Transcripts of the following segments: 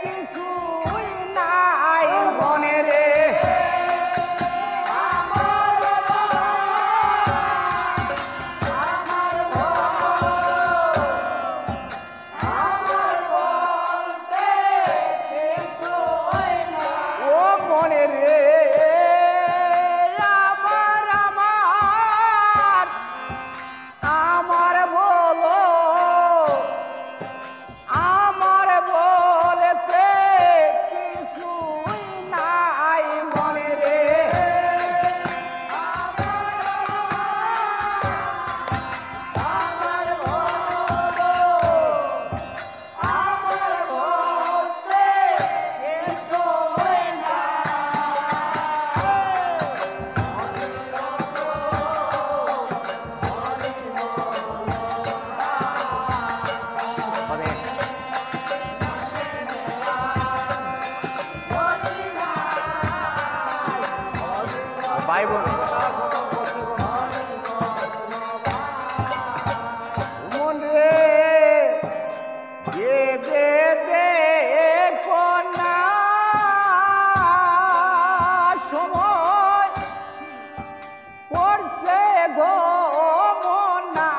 কিছুই নাই মনে রে ভাই বোন মন রে দে কন্যা সময় পড়ছে গো মনা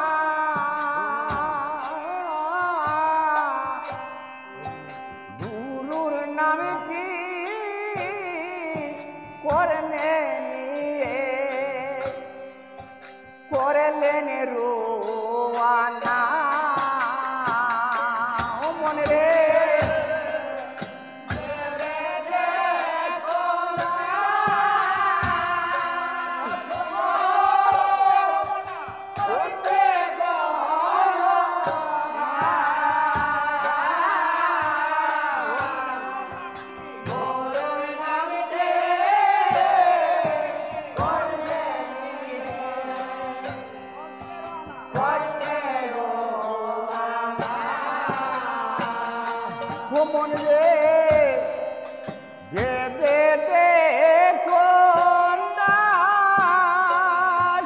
গুরুর নামটি করনে করলেন রোয়ানা ও মনে রে মন রে দে কন্যা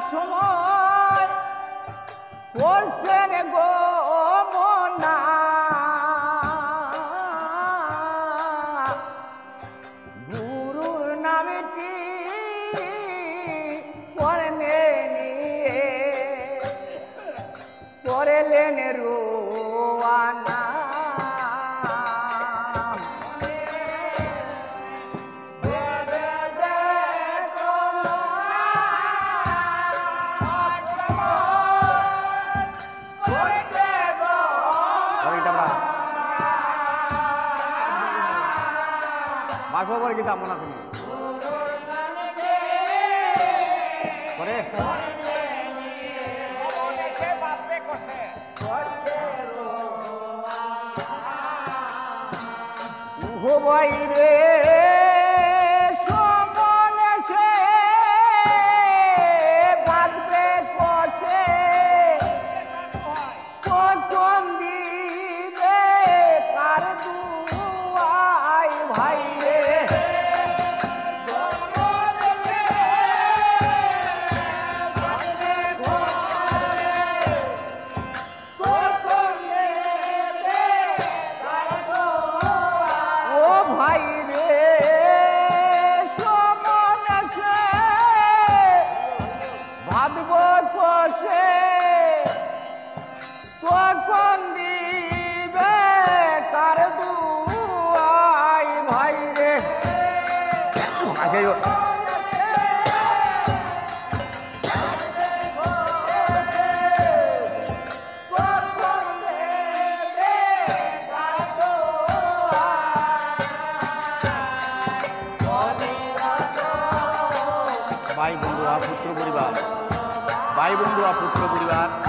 সময় করছেন গো মনা গুরুর নামটি করনে নিয়ে করলেন রোয়ানা বাসবা পরে কিন্তু আমনা তুমি পরে উহো বাইরে সমনে সে বাঁধবে কষে কখন দিবে কার দুয়াই ভাই কখন দিবে কার দুয়াই ভাই রে ভাই বন্ধুরা পুত্র পরিবার